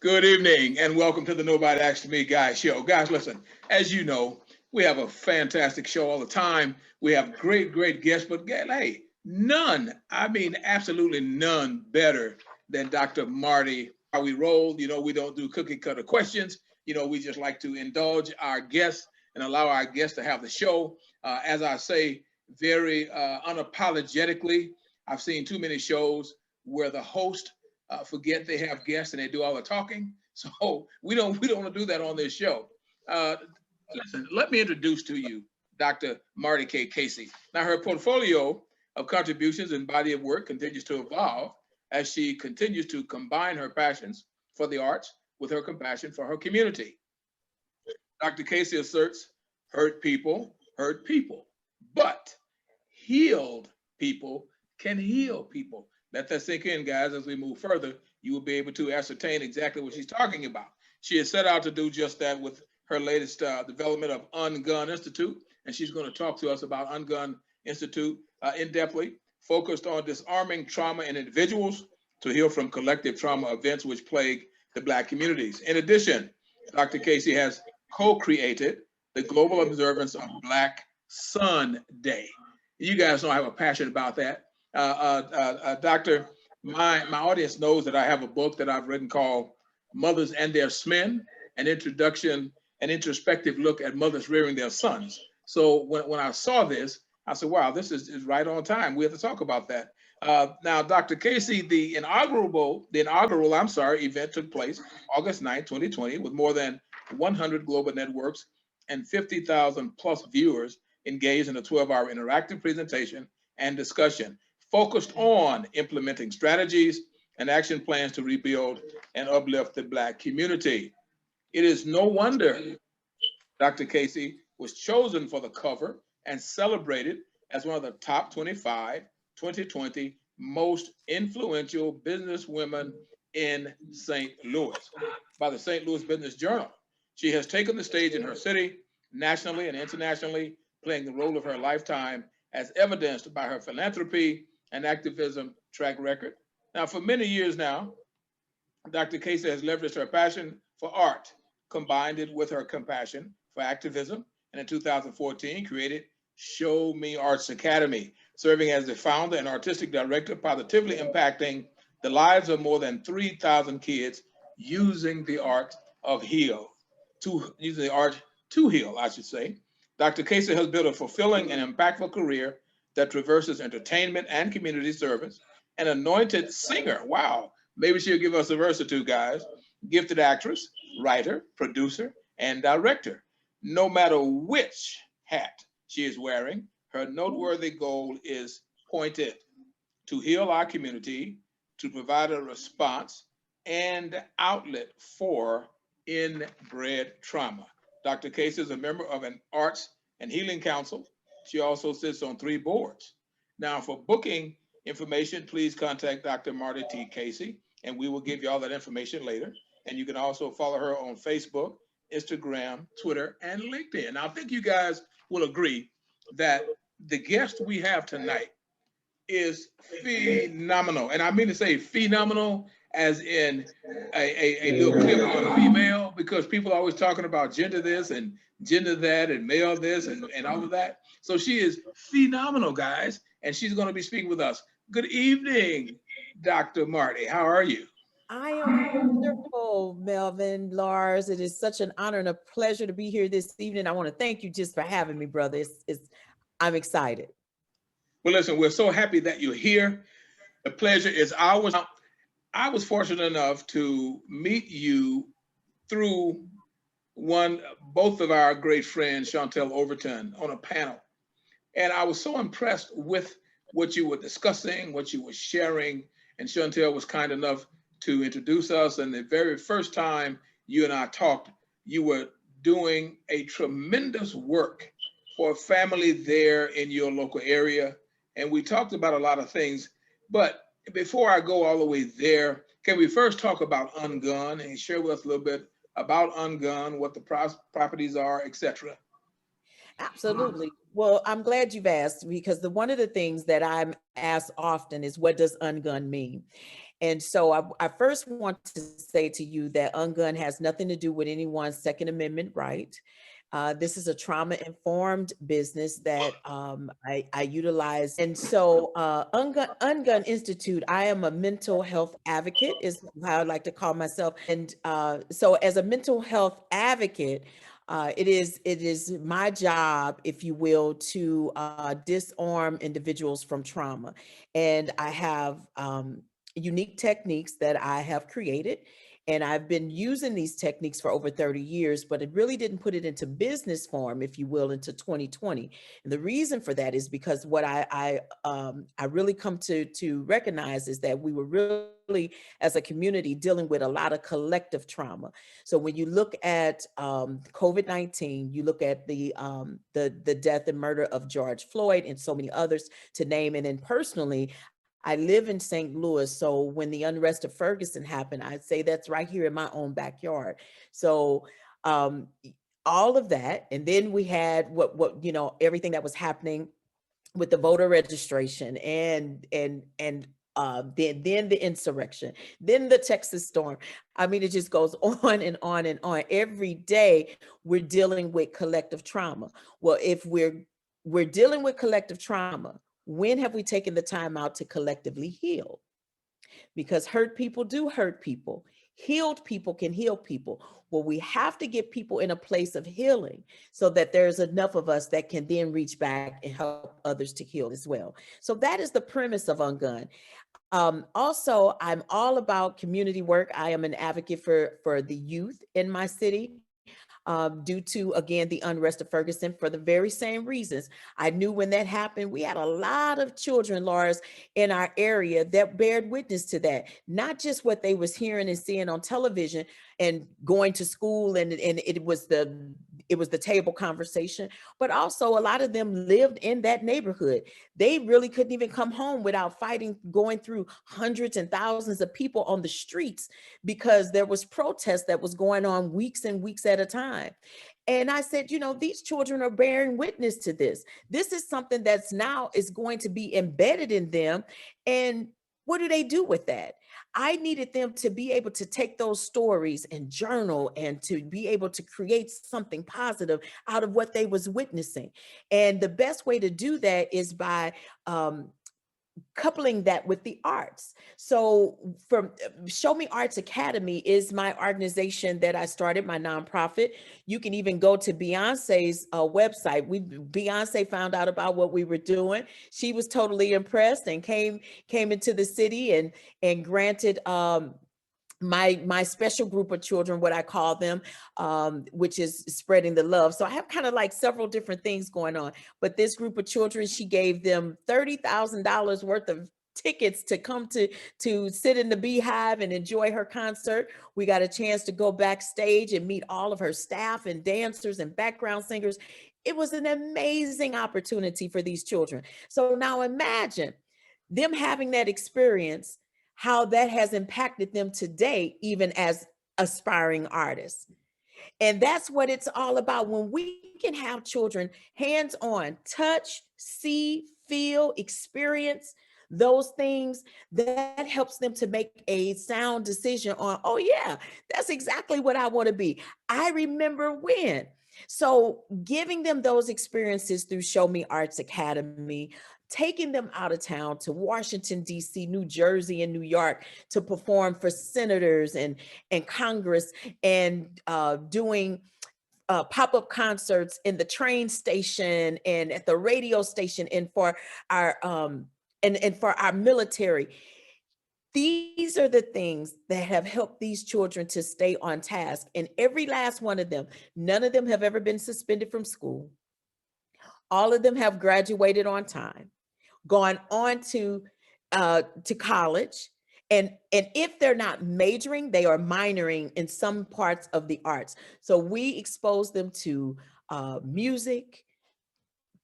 Good evening and welcome to the Nobody Asked Me Guys show. Guys, listen, as you know, we have a fantastic show all the time. We have great guests, but hey, none, I mean, absolutely none better than Dr. Marty. How we roll, we don't do cookie cutter questions. We just like to indulge our guests and allow our guests to have the show. As I say, very unapologetically, I've seen too many shows where the host forget they have guests and they do all the talking. So we don't want to do that on this show. Listen, let me introduce to you Dr. Marty K. Casey. Now, her portfolio of contributions and body of work continues to evolve as she continues to combine her passions for the arts with her compassion for her community. Dr. Casey asserts hurt people, but healed people can heal people. Let that sink in, guys. As we move further, you will be able to ascertain exactly what she's talking about. She has set out to do just that with her latest development of UnGun Institute, and she's going to talk to us about UnGun Institute in-depthly, focused on disarming trauma in individuals to heal from collective trauma events which plague the Black communities. In addition, Dr. Casey has co-created the global observance of Black Sun Day. You guys know I have a passion about that. Doctor, my audience knows that I have a book that I've written called Mothers and Their Smen, an introduction, an introspective look at mothers rearing their sons. So when I saw this, I said, wow, this is right on time. We have to talk about that. Now, Dr. Casey, the inaugural event took place August 9, 2020, with more than 100 global networks and 50,000 plus viewers engaged in a 12-hour interactive presentation and discussion focused on implementing strategies and action plans to rebuild and uplift the Black community. It is no wonder Dr. Casey was chosen for the cover and celebrated as one of the top 25 2020 most influential businesswomen in St. Louis by the St. Louis Business Journal. She has taken the stage in her city, nationally and internationally, playing the role of her lifetime as evidenced by her philanthropy and activism track record. Now, for many years now, Dr. Casey has leveraged her passion for art, combined it with her compassion for activism, and in 2014 created Show Me Arts Academy, serving as the founder and artistic director, positively impacting the lives of more than 3,000 kids using the art to heal, I should say. Dr. Casey has built a fulfilling and impactful career that traverses entertainment and community service, an anointed singer. Wow, maybe she'll give us a verse or two, guys. Gifted actress, writer, producer, and director. No matter which hat she is wearing, her noteworthy goal is pointed to heal our community, to provide a response and outlet for inbred trauma. Dr. Casey is a member of an arts and healing council. She also sits on 3 boards. Now, for booking information, please contact Dr. Marty T. Casey, and we will give you all that information later. And you can also follow her on Facebook, Instagram, Twitter, and LinkedIn. Now, I think you guys will agree that the guest we have tonight is phenomenal. And I mean to say phenomenal as in a little clip on female, because people are always talking about gender this and gender that and male this and all of that. So she is phenomenal, guys, and she's going to be speaking with us. Good evening, Dr. Marty. How are you? I am wonderful, Melvin, Lars. It is such an honor and a pleasure to be here this evening. I want to thank you just for having me, brother. I'm excited. Well, listen, we're so happy that you're here. The pleasure is ours. I was fortunate enough to meet you through both of our great friends, Chantel Overton, on a panel. And I was so impressed with what you were discussing, what you were sharing. And Chantel was kind enough to introduce us. And the very first time you and I talked, you were doing a tremendous work for a family there in your local area. And we talked about a lot of things. But before I go all the way there, can we first talk about UnGun and share with us a little bit about UnGun, what the properties are, etc.? Absolutely. Well, I'm glad you've asked, because one of the things that I'm asked often is, what does UnGun mean? And so I first want to say to you that Ungun has nothing to do with anyone's Second Amendment right. This is a trauma-informed business that I utilize. And so UnGun Institute, I am a mental health advocate is how I like to call myself. And so as a mental health advocate, it is my job, if you will, to disarm individuals from trauma. And I have unique techniques that I have created. And I've been using these techniques for over 30 years, but it really didn't put it into business form, if you will, into 2020. And the reason for that is because what I really come to recognize is that we were really, as a community, dealing with a lot of collective trauma. So when you look at COVID-19, you look at the death and murder of George Floyd and so many others to name. And then personally, I live in St. Louis, so when the unrest of Ferguson happened, I'd say that's right here in my own backyard. So all of that, and then we had what everything that was happening with the voter registration and then the insurrection, then the Texas storm. I mean, it just goes on and on and on. Every day we're dealing with collective trauma. Well, if we're dealing with collective trauma, when have we taken the time out to collectively heal? Because hurt people do hurt people. Healed people can heal people. Well, we have to get people in a place of healing so that there's enough of us that can then reach back and help others to heal as well. So that is the premise of UnGun. Also, I'm all about community work. I am an advocate for the youth in my city. Due to, again, the unrest of Ferguson for the very same reasons. I knew when that happened, we had a lot of children, Lars, in our area that bared witness to that. Not just what they was hearing and seeing on television and going to school, and it was the table conversation, but also a lot of them lived in that neighborhood. They really couldn't even come home without fighting, going through hundreds and thousands of people on the streets because there was protest that was going on weeks and weeks at a time. And I said, these children are bearing witness to this. This is something that's now is going to be embedded in them. And what do they do with that? I needed them to be able to take those stories and journal and to be able to create something positive out of what they was witnessing. And the best way to do that is by coupling that with the arts. So from Show Me Arts Academy is my organization that I started, my nonprofit. You can even go to Beyonce's website. Beyonce found out about what we were doing. She was totally impressed and came into the city and granted my special group of children, what I call them, which is spreading the love. So I have kind of like several different things going on, but this group of children, she gave them $30,000 worth of tickets to come to sit in the Beehive and enjoy her concert. We got a chance to go backstage and meet all of her staff and dancers and background singers. It was an amazing opportunity for these children. So now imagine them having that experience, how that has impacted them today, even as aspiring artists. And that's what it's all about. When we can have children hands-on, touch, see, feel, experience those things, that helps them to make a sound decision on, oh yeah, that's exactly what I want to be. I remember when. So giving them those experiences through Show Me Arts Academy, taking them out of town to Washington, D.C., New Jersey, and New York to perform for senators and Congress, and doing pop-up concerts in the train station and at the radio station, and for our and for our military. These are the things that have helped these children to stay on task. And every last one of them, none of them have ever been suspended from school. All of them have graduated on time, gone on to college, and if they're not majoring, they are minoring in some parts of the arts. So we expose them to music,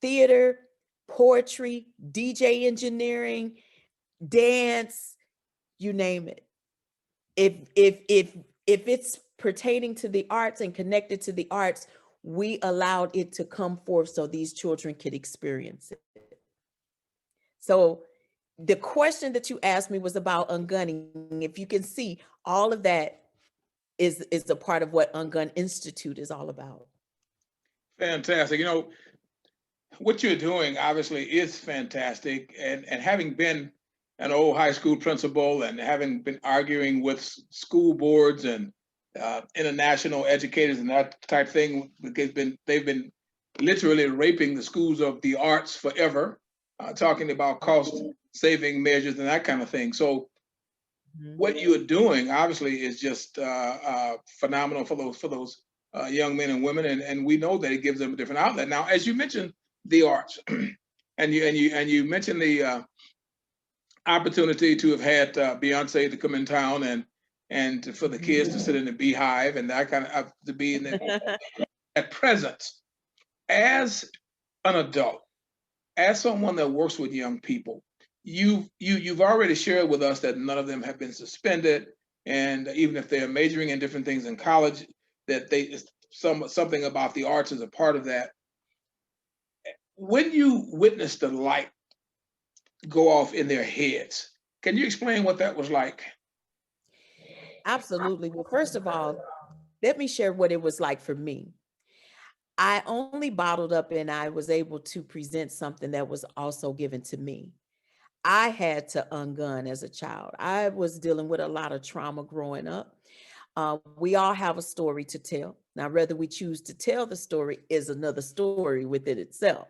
theater, poetry, DJ engineering, dance, you name it. If it's pertaining to the arts and connected to the arts, we allowed it to come forth so these children could experience it. So the question that you asked me was about ungunning. If you can see, all of that is a part of what UnGun Institute is all about. Fantastic. You know, what you're doing obviously is fantastic. And having been an old high school principal and having been arguing with school boards and international educators and that type thing, they've been literally raping the schools of the arts forever, talking about cost saving measures and that kind of thing. So what you're doing obviously is just phenomenal for those young men and women, and we know that it gives them a different outlet. Now, as you mentioned, the arts, and you mentioned the opportunity to have had Beyonce to come in town and for the kids to sit in the beehive and that kind of to be in that presence as an adult, as someone that works with young people. You've already shared with us that none of them have been suspended, and even if they're majoring in different things in college, that something about the arts is a part of that. When you witnessed the light go off in their heads, can you explain what that was like? Absolutely. Well, first of all, let me share what it was like for me. I only bottled up and I was able to present something that was also given to me. I had to ungun as a child. I was dealing with a lot of trauma growing up. We all have a story to tell. Now, whether we choose to tell the story is another story within itself.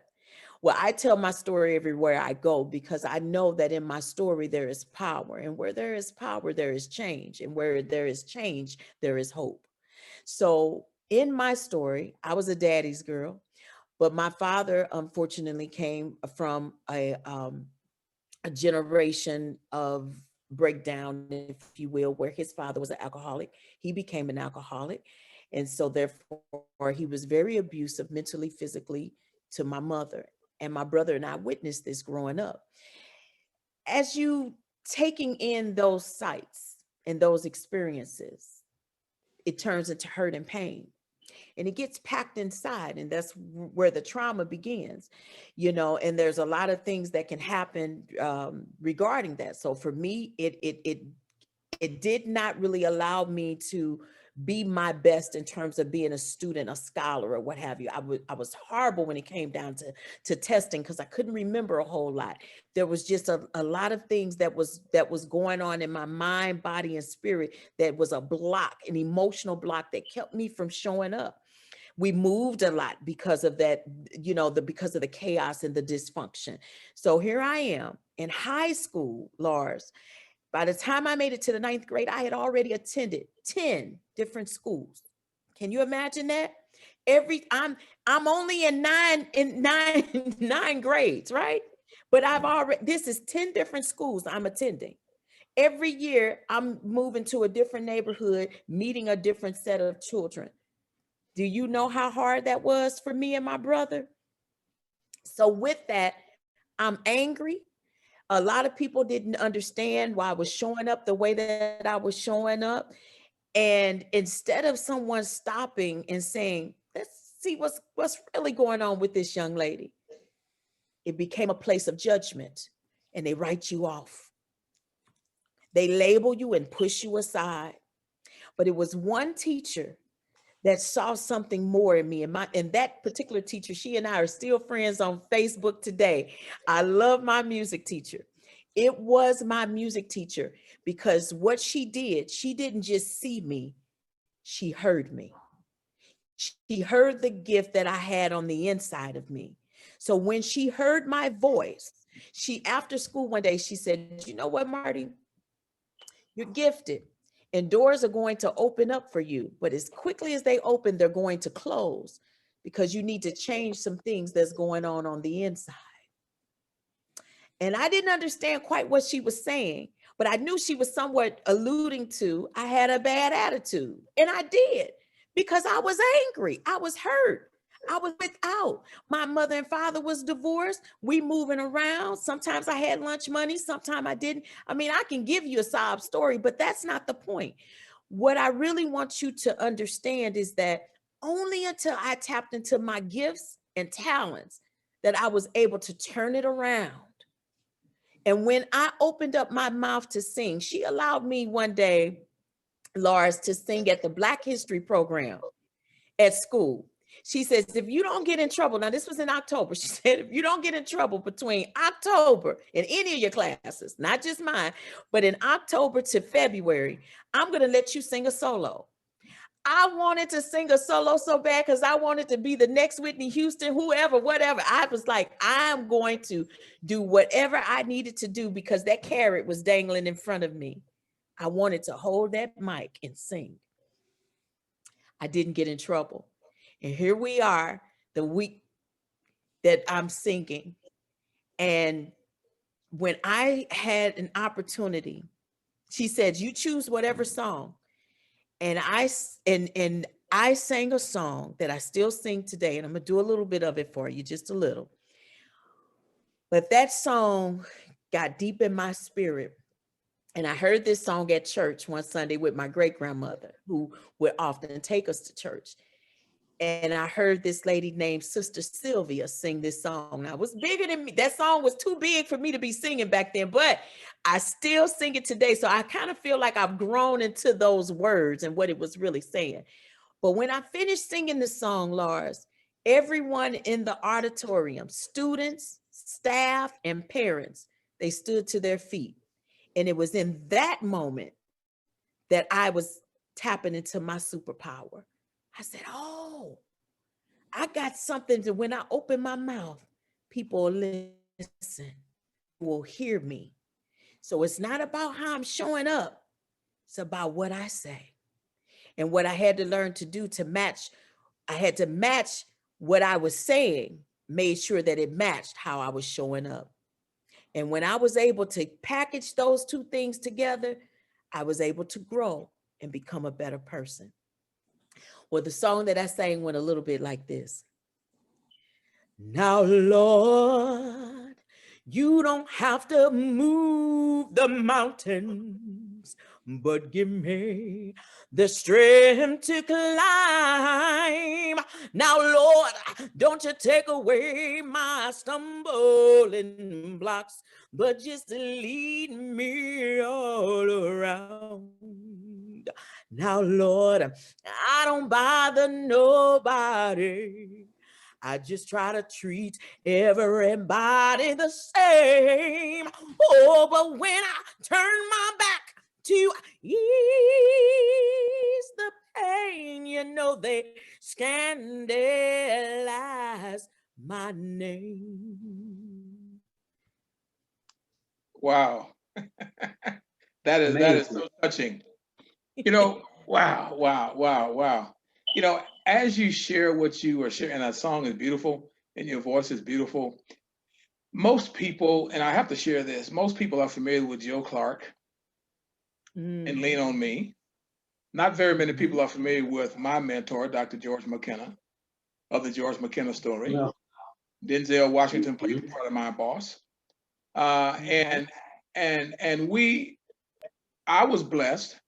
Well, I tell my story everywhere I go because I know that in my story there is power. And where there is power, there is change. And where there is change, there is hope. So in my story, I was a daddy's girl, but my father unfortunately came from a generation of breakdown, if you will, where his father was an alcoholic. He became an alcoholic. And so therefore he was very abusive mentally, physically to my mother. And my brother and I witnessed this growing up. As you taking in those sights and those experiences, it turns into hurt and pain and it gets packed inside, and that's where the trauma begins, and there's a lot of things that can happen regarding that. So for me, it did not really allow me to be my best in terms of being a student, a scholar, or what have you. I was horrible when it came down to testing because I couldn't remember a whole lot. There was just a lot of things that was going on in my mind, body, and spirit that was a block, an emotional block that kept me from showing up. We moved a lot because of that, because of the chaos and the dysfunction. So here I am in high school, Lars. By the time I made it to the 9th grade, I had already attended 10 different schools. Can you imagine that? I'm only in nine grades, right? But this is 10 different schools I'm attending. Every year I'm moving to a different neighborhood, meeting a different set of children. Do you know how hard that was for me and my brother? So with that, I'm angry. A lot of people didn't understand why I was showing up the way that I was showing up. And instead of someone stopping and saying, let's see what's really going on with this young lady, it became a place of judgment and they write you off. They label you and push you aside. But it was one teacher that saw something more in me. And that particular teacher, she and I are still friends on Facebook today. I love my music teacher. It was my music teacher because what she did, she didn't just see me, she heard me. She heard the gift that I had on the inside of me. So when she heard my voice, after school one day, she said, you know what, Marty, you're gifted. And doors are going to open up for you. But as quickly as they open, they're going to close because you need to change some things that's going on the inside. And I didn't understand quite what she was saying, but I knew she was somewhat alluding to I had a bad attitude. And I did because I was angry. I was hurt. I was without. My mother and father was divorced. We moving around. Sometimes I had lunch money. Sometimes I didn't. I mean, I can give you a sob story, but that's not the point. What I really want you to understand is that only until I tapped into my gifts and talents that I was able to turn it around And when I opened up my mouth to sing, she allowed me one day, Lars, to sing at the Black History program at school. She says, if you don't get in trouble, now this was in October. She said, if you don't get in trouble between October in any of your classes, not just mine, but in October to February, I'm going to let you sing a solo. I wanted to sing a solo so bad because I wanted to be the next Whitney Houston, whoever, whatever. I was like, I'm going to do whatever I needed to do because that carrot was dangling in front of me. I wanted to hold that mic and sing. I didn't get in trouble. And here we are, the week that I'm singing. And when I had an opportunity, she said, you choose whatever song. And I sang a song that I still sing today, and I'm gonna do a little bit of it for you, just a little. But that song got deep in my spirit. And I heard this song at church one Sunday with my great-grandmother, who would often take us to church. And I heard this lady named Sister Sylvia sing this song. Now, it was bigger than me. That song was too big for me to be singing back then, but I still sing it today. So I kind of feel like I've grown into those words and what it was really saying. But when I finished singing the song, Lars, everyone in the auditorium, students, staff, and parents, they stood to their feet. And it was in that moment that I was tapping into my superpower. I said, oh, I got something to, when I open my mouth, people will listen, will hear me. So it's not about how I'm showing up. It's about what I say. And what I had to learn to do to match, I had to match what I was saying, made sure that it matched how I was showing up. And when I was able to package those two things together, I was able to grow and become a better person. Well, the song that I sang went a little bit like this. Now, Lord, you don't have to move the mountains, but give me the strength to climb. Now, Lord, don't you take away my stumbling blocks, but just lead me all around. Now, Lord, I don't bother nobody. I just try to treat everybody the same. Oh, but when I turn my back to ease the pain, you know they scandalize my name. Wow. That is so touching. You know, wow, wow, wow, wow. You know, as you share what you are sharing, and that song is beautiful and your voice is beautiful. Most people, and I have to share this, most people are familiar with Joe Clark and Lean on Me. Not very many people are familiar with my mentor, Dr. George McKenna, of the George McKenna story. No. Denzel Washington played the part of my boss. And I was blessed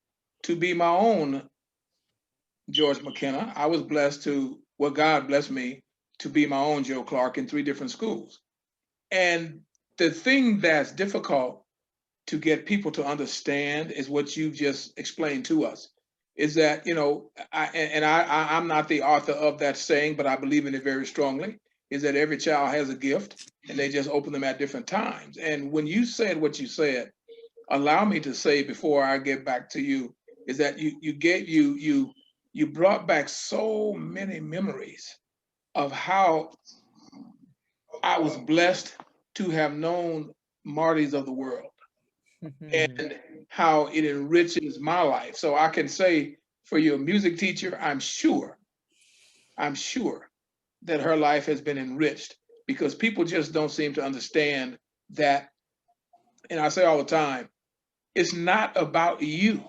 to be my own George McKenna. I was blessed to, well, God blessed me to be my own Joe Clark in 3 different schools. And the thing that's difficult to get people to understand is what you've just explained to us, is that, you know, I'm not the author of that saying, but I believe in it very strongly, is that every child has a gift and they just open them at different times. And when you said what you said, allow me to say before I get back to you, is that you brought back so many memories of how I was blessed to have known Martys of the world and how it enriches my life. So I can say for your music teacher, I'm sure that her life has been enriched, because people just don't seem to understand that. And I say all the time, it's not about you,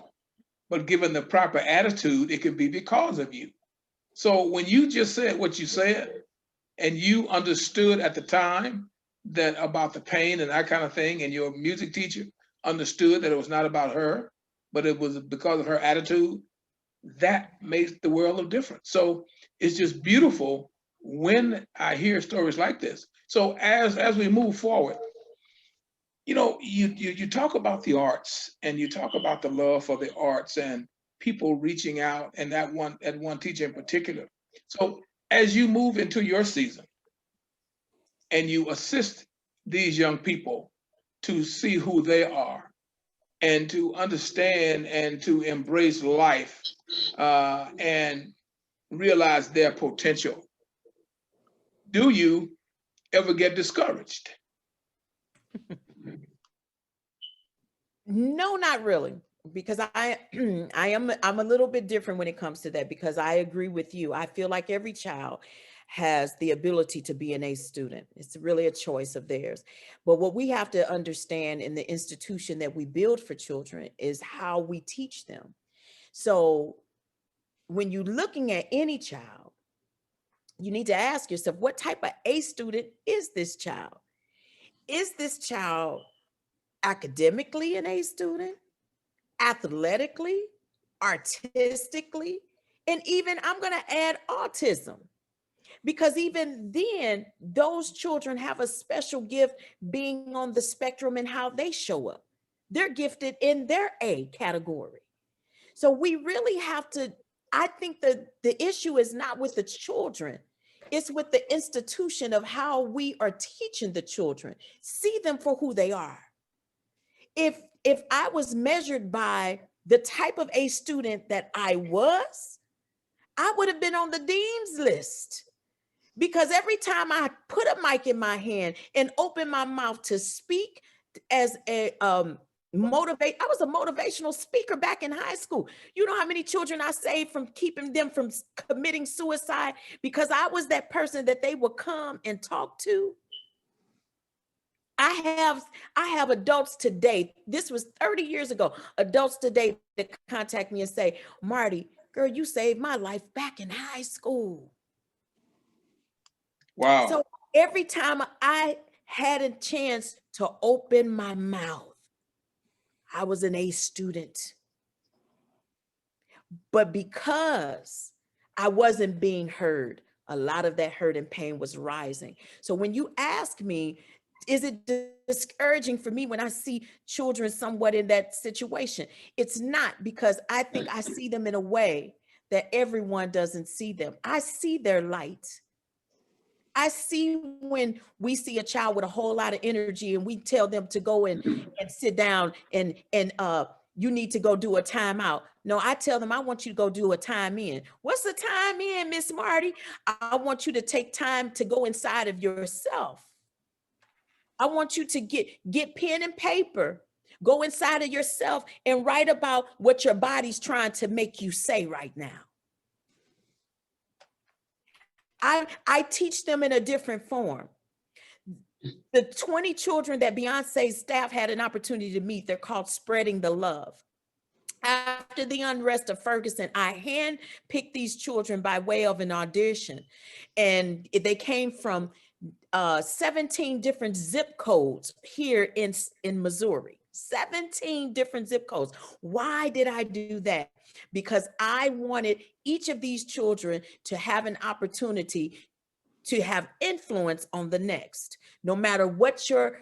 but given the proper attitude, it can be because of you. So when you just said what you said, and you understood at the time that about the pain and that kind of thing, and your music teacher understood that it was not about her, but it was because of her attitude, that makes the world of difference. So it's just beautiful when I hear stories like this. So as we move forward, You know, you talk about the arts and you talk about the love for the arts and people reaching out, and that one teacher in particular. So as you move into your season and you assist these young people to see who they are and to understand and to embrace life and realize their potential, do you ever get discouraged? No, not really, because I'm a little bit different when it comes to that, because I agree with you. I feel like every child has the ability to be an A student. It's really a choice of theirs. But what we have to understand in the institution that we build for children is how we teach them. So when you're looking at any child, you need to ask yourself, what type of A student is this child? Is this child academically an A student, athletically, artistically, and even I'm going to add autism? Because even then, those children have a special gift being on the spectrum and how they show up. They're gifted in their A category. So we really have to, I think that the issue is not with the children, it's with the institution of how we are teaching the children. See them for who they are. If I was measured by the type of A student that I was, I would have been on the dean's list. Because every time I put a mic in my hand and open my mouth to speak as a I was a motivational speaker back in high school. You know how many children I saved from keeping them from committing suicide because I was that person that they would come and talk to. I have adults today. This was 30 years ago. Adults today that contact me and say, "Marty, girl, you saved my life back in high school." Wow. So every time I had a chance to open my mouth, I was an A student. But because I wasn't being heard, a lot of that hurt and pain was rising. So when you ask me, is it discouraging for me when I see children somewhat in that situation? It's not, because I think I see them in a way that everyone doesn't see them. I see their light. I see when we see a child with a whole lot of energy and we tell them to go and sit down and you need to go do a timeout. No, I tell them I want you to go do a time in. What's the time in, Miss Marty? I want you to take time to go inside of yourself. I want you to get pen and paper, go inside of yourself and write about what your body's trying to make you say right now. I teach them in a different form. The 20 children that Beyonce's staff had an opportunity to meet, they're called Spreading the Love. After the unrest of Ferguson, I handpicked these children by way of an audition. And they came from 17 different zip codes here in Missouri. 17 different zip codes. Why did I do that? Because I wanted each of these children to have an opportunity to have influence on the next, no matter what your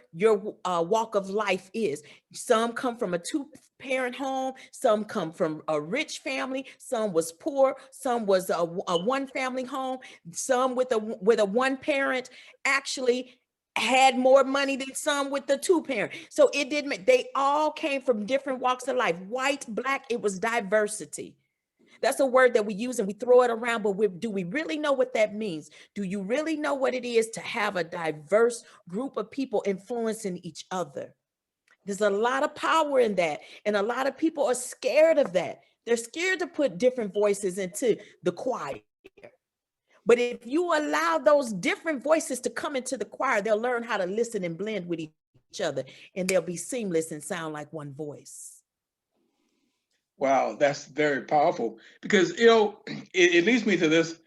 walk of life is. Some come from a two-parent home, some come from a rich family, some was poor, some was a one-family home, some with a one parent actually had more money than some with the two-parent. So it didn't, they all came from different walks of life, white, black, it was diversity. That's a word that we use and we throw it around, but do we really know what that means? Do you really know what it is to have a diverse group of people influencing each other? There's a lot of power in that. And a lot of people are scared of that. They're scared to put different voices into the choir. But if you allow those different voices to come into the choir, they'll learn how to listen and blend with each other, and they'll be seamless and sound like one voice. Wow, that's very powerful because, it leads me to this,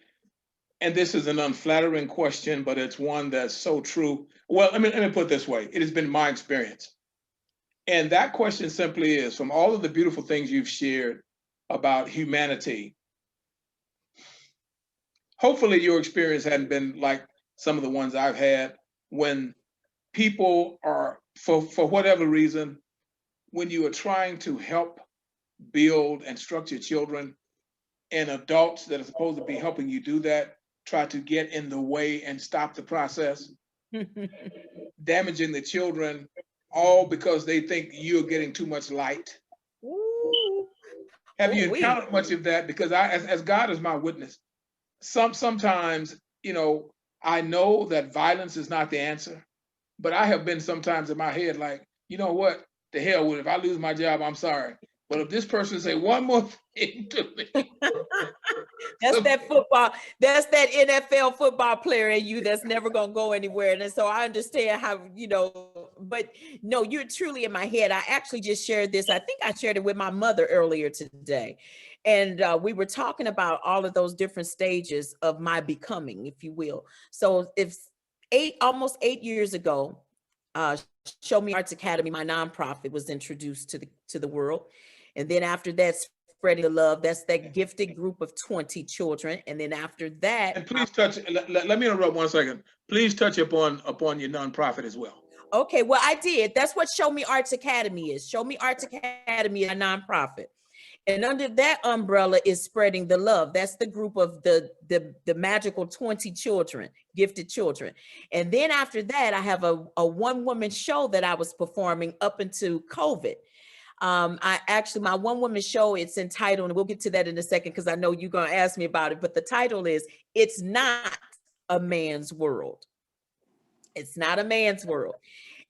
and this is an unflattering question, but it's one that's so true. Well, let me put it this way. It has been my experience. And that question simply is, from all of the beautiful things you've shared about humanity, hopefully your experience hadn't been like some of the ones I've had when people are for whatever reason, when you are trying to help build and structure children, and adults that are supposed to be helping you do that try to get in the way and stop the process, damaging the children, all because they think you're getting too much light. Ooh, Have you ooh-wee. encountered much of that? Because as God is my witness, sometimes, I know that violence is not the answer, but I have been sometimes in my head like, you know what? The hell with it. If I lose my job, I'm sorry. But if this person say one more thing to me, That's that football, that's that NFL football player in you that's never gonna go anywhere. And so I understand how, but no, you're truly in my head. I actually just shared this. I think I shared it with my mother earlier today. And we were talking about all of those different stages of my becoming, if you will. So if almost 8 years ago, uh, Show Me Arts Academy, my nonprofit, was introduced to the world. And then after that, Spreading the Love, that's that gifted group of 20 children. And then after that, and please touch. Let me interrupt 1 second. Please touch upon your nonprofit as well. okay, well, I did. That's what Show Me Arts Academy is. Show Me Arts Academy is a nonprofit. And under that umbrella is Spreading the Love. That's the group of the magical 20 children, gifted children. And then after that, I have a one-woman show that I was performing up into COVID. My one-woman show, it's entitled, and we'll get to that in a second because I know you're going to ask me about it, but the title is It's Not a Man's World. It's not a man's world.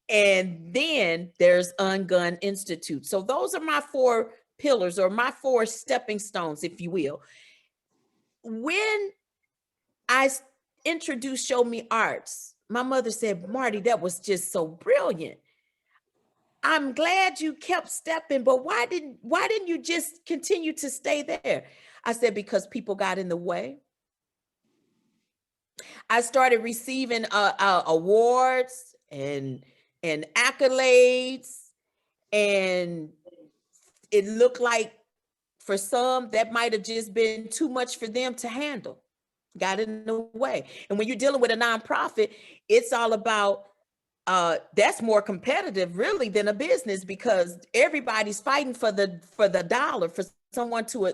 And then there's UnGun Institute. So those are my 4 pillars, or my 4 stepping stones, if you will. When I introduced Show Me Arts, my mother said, Marty, that was just so brilliant. I'm glad you kept stepping, but why didn't you just continue to stay there? I said, because people got in the way. I started receiving awards and accolades, and it looked like for some that might have just been too much for them to handle. Got in the way. And when you're dealing with a nonprofit, it's all about that's more competitive really than a business, because everybody's fighting for the dollar, for someone to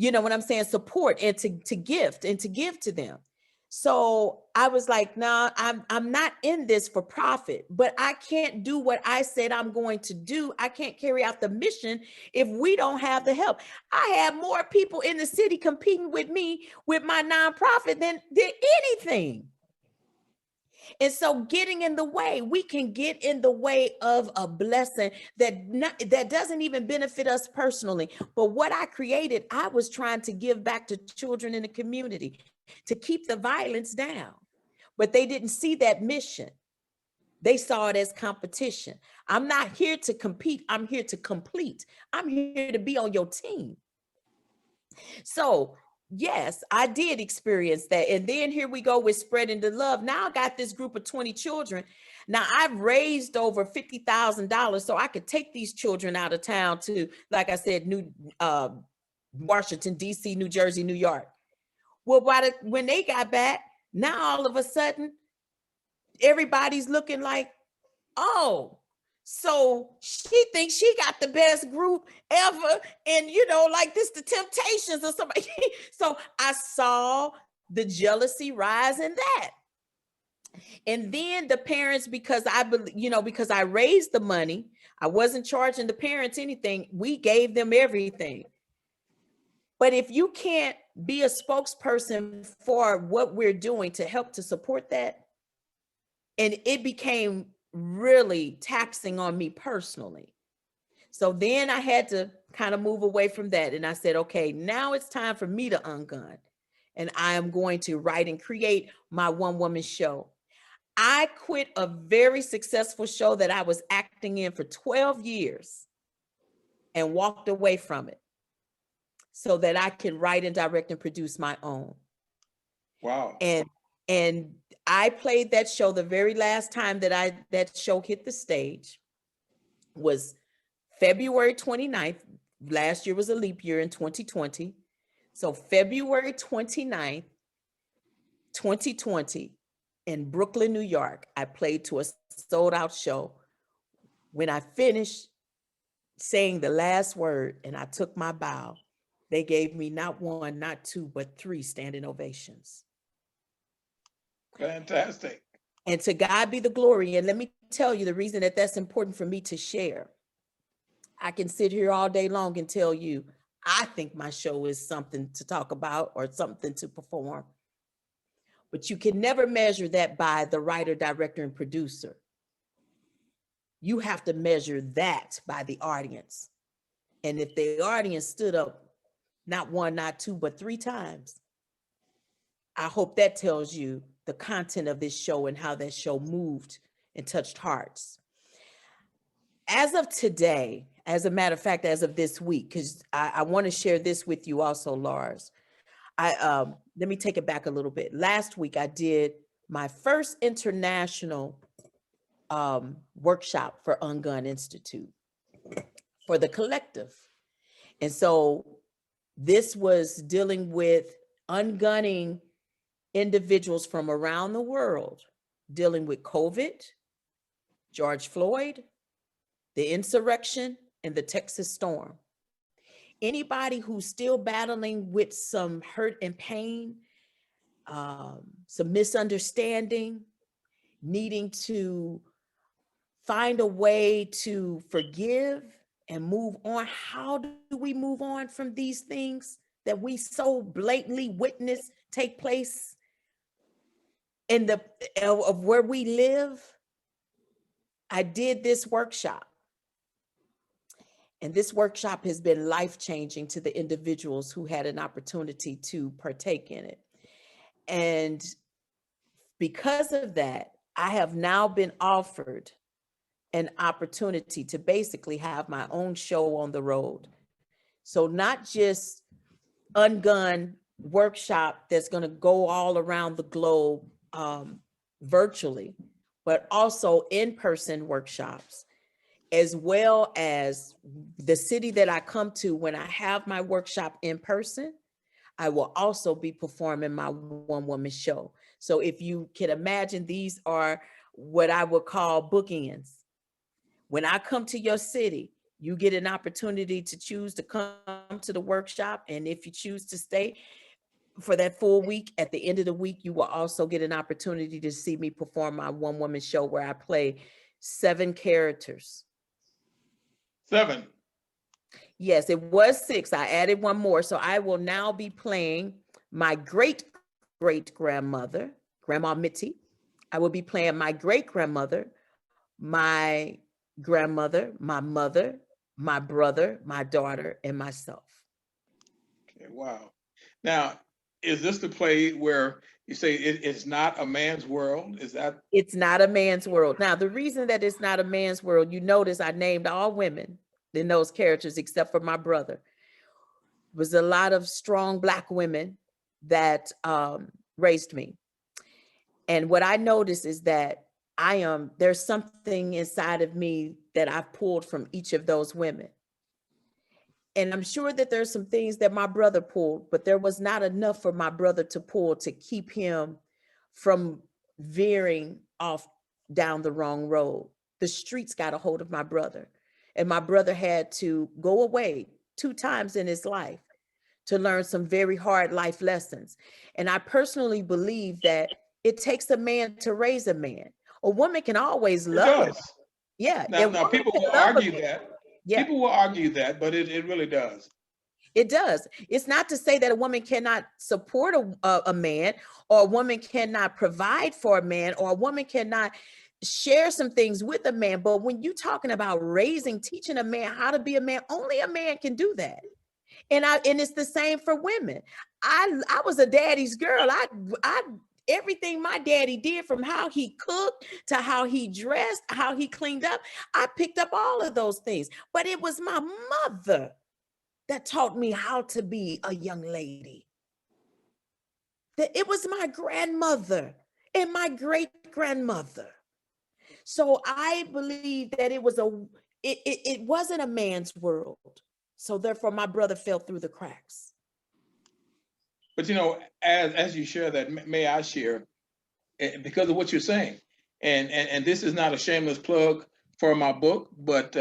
you know what I'm saying, support and to gift and to give to them. So I was like, nah, I'm not in this for profit, but I can't do what I said I'm going to do. I can't carry out the mission if we don't have the help. I have more people in the city competing with me with my nonprofit than anything. And so getting in the way, we can get in the way of a blessing that doesn't even benefit us personally. But what I created, I was trying to give back to children in the community to keep the violence down. But they didn't see that mission. They saw it as competition. I'm not here to compete. I'm here to complete. I'm here to be on your team. So yes, I did experience that. And then here we go with Spreading the Love. Now I got this group of 20 children. Now I've raised over $50,000 so I could take these children out of town to, like I said, Washington, D.C., New Jersey, New York. Well, when they got back, now all of a sudden, everybody's looking like, oh, so she thinks she got the best group ever. And, like this, the Temptations or somebody. So I saw the jealousy rise in that. And then the parents, because because I raised the money, I wasn't charging the parents anything. We gave them everything. But if you can't be a spokesperson for what we're doing to help to support that, and it became really taxing on me personally. So then I had to kind of move away from that. And I said, okay, now it's time for me to ungun. And I am going to write and create my one-woman show. I quit a very successful show that I was acting in for 12 years and walked away from it so that I can write and direct and produce my own. Wow. And I played that show. The very last time that show hit the stage was February 29th. Last year was a leap year in 2020. So February 29th, 2020, in Brooklyn, New York, I played to a sold out show. When I finished saying the last word and I took my bow, they gave me not one, not two, but 3 standing ovations. Fantastic. And to God be the glory. And let me tell you the reason that that's important for me to share. I can sit here all day long and tell you, I think my show is something to talk about or something to perform. But you can never measure that by the writer, director, and producer. You have to measure that by the audience. And if the audience stood up, not one, not two, but 3 times, I hope that tells you the content of this show and how that show moved and touched hearts. As of today, as a matter of fact, as of this week, because I want to share this with you also, Lars. Let me take it back a little bit. Last week, I did my first international workshop for UnGun Institute for the collective. And so this was dealing with ungunning individuals from around the world, dealing with COVID, George Floyd, the insurrection, and the Texas storm. Anybody who's still battling with some hurt and pain, some misunderstanding, needing to find a way to forgive and move on. How do we move on from these things that we so blatantly witness take place in the of where we live? I did this workshop. And this workshop has been life-changing to the individuals who had an opportunity to partake in it. And because of that, I have now been offered an opportunity to basically have my own show on the road. So not just UnGun workshop that's going to go all around the globe virtually, but also in-person workshops, as well as the city that I come to when I have my workshop in person. I will also be performing my one-woman show. So if you can imagine, these are what I would call bookends. When I come to your city, you get an opportunity to choose to come to the workshop. And if you choose to stay for that full week, at the end of the week, you will also get an opportunity to see me perform my one-woman show where I play 7 characters. 7. Yes, it was 6. I added 1 more. So I will now be playing my great-great-grandmother, Grandma Mitty. I will be playing my great-grandmother, my grandmother, my mother, my brother, my daughter, and myself. Okay, wow. Now, is this the play where you say it's not a man's world? Is that? It's not a man's world. Now, the reason that it's not a man's world, you notice I named all women in those characters except for my brother. It was a lot of strong Black women that raised me. And what I noticed is that there's something inside of me that I've pulled from each of those women. And I'm sure that there's some things that my brother pulled, but there was not enough for my brother to pull to keep him from veering off down the wrong road. The streets got a hold of my brother, and my brother had to go away 2 times in his life to learn some very hard life lessons. And I personally believe that it takes a man to raise a man. A woman can always love. It does. Yeah. Now people will argue that. Yeah. People will argue that, but it really does. It does. It's not to say that a woman cannot support a man, or a woman cannot provide for a man, or a woman cannot share some things with a man. But when you're talking about raising, teaching a man how to be a man, only a man can do that. And it's the same for women. I was a daddy's girl. I everything my daddy did, from how he cooked to how he dressed, how he cleaned up, I picked up all of those things. But it was my mother that taught me how to be a young lady. It was my grandmother and my great-grandmother. So I believe that it wasn't a man's world. So therefore my brother fell through the cracks. But you know, as you share that, may I share, because of what you're saying, And this is not a shameless plug for my book, but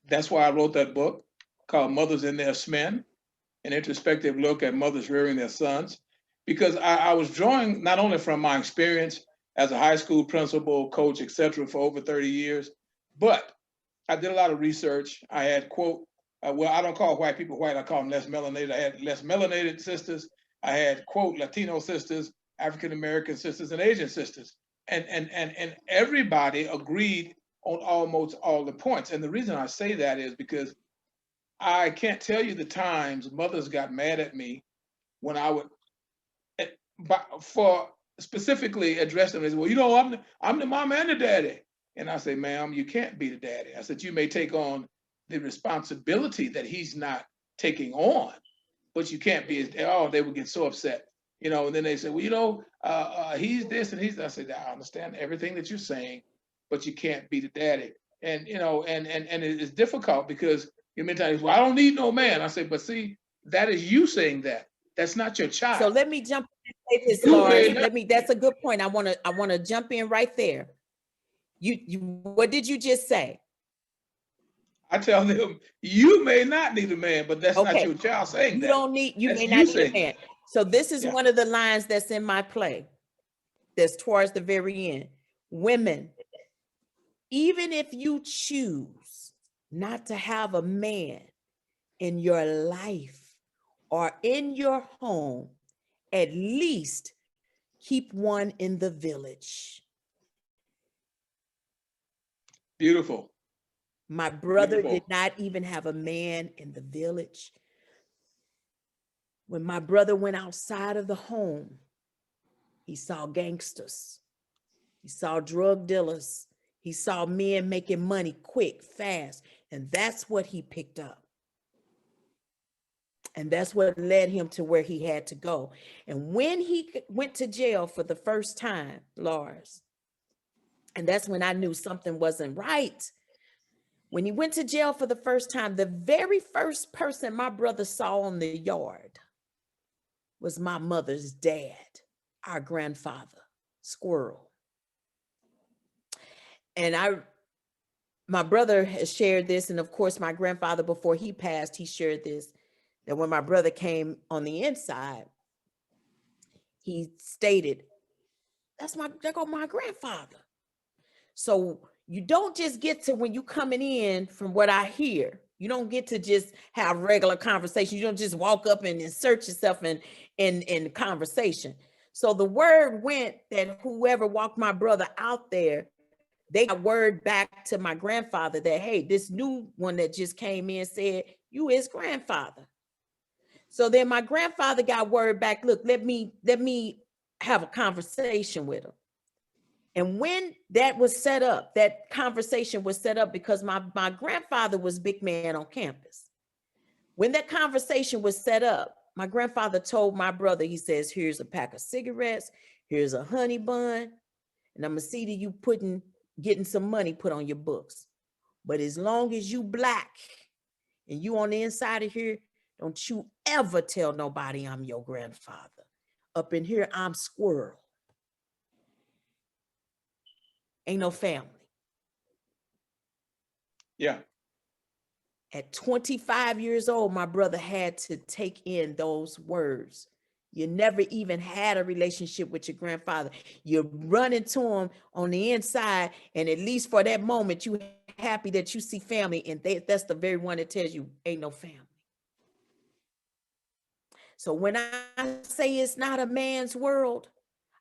that's why I wrote that book called Mothers and Their Smen, an introspective look at mothers rearing their sons, because I was drawing not only from my experience as a high school principal, coach, et cetera, for over 30 years, but I did a lot of research. I had, quote, well, I don't call white people white, I call them less melanated. I had less melanated sisters. I had, quote, Latino sisters, African-American sisters, and Asian sisters. And everybody agreed on almost all the points. And the reason I say that is because I can't tell you the times mothers got mad at me when I would, for specifically address them as, well, you know, I'm the mom and the daddy. And I say, ma'am, you can't be the daddy. I said, you may take on the responsibility that he's not taking on, but you can't be his, oh, they would get so upset, you know, and then they say, well, you know, he's this and he's that. I said, I understand everything that you're saying, but you can't be the daddy. And, you know, and it's difficult because your mentality is, well, I don't need no man. I say, but see, that is you saying that. That's not your child. So let me jump in and say this, Lars. That's a good point. I wanna jump in right there. You what did you just say? I tell them, you may not need a man, but that's not your child saying that. You don't need, you may not need a man. So this is one of the lines that's in my play, that's towards the very end. Women, even if you choose not to have a man in your life or in your home, at least keep one in the village. Beautiful. My brother did not even have a man in the village. When my brother went outside of the home, he saw gangsters. He saw drug dealers. He saw men making money quick, fast. And that's what he picked up. And that's what led him to where he had to go. And when he went to jail for the first time, Lars, and that's when I knew something wasn't right. When he went to jail for the first time, the very first person my brother saw on the yard was my mother's dad, our grandfather, Squirrel. And my brother has shared this, and of course my grandfather, before he passed, he shared this, that when my brother came on the inside, he stated, there go my grandfather. So you don't just get to, when you coming in, from what I hear, you don't get to just have regular conversation. You don't just walk up and insert yourself in conversation. So the word went that whoever walked my brother out there, they got word back to my grandfather that, hey, this new one that just came in said, you his grandfather. So then my grandfather got word back, look, let me have a conversation with him. And when that was set up, that conversation was set up because my grandfather was big man on campus. When that conversation was set up, my grandfather told my brother, he says, here's a pack of cigarettes, here's a honey bun, and I'm gonna see that you getting some money put on your books. But as long as you black and you on the inside of here, don't you ever tell nobody I'm your grandfather. Up in here, I'm Squirrel. Ain't no family. Yeah. At 25 years old, my brother had to take in those words. You never even had a relationship with your grandfather. You're running to him on the inside, and at least for that moment, you happy that you see family, and that's the very one that tells you ain't no family. So when I say it's not a man's world,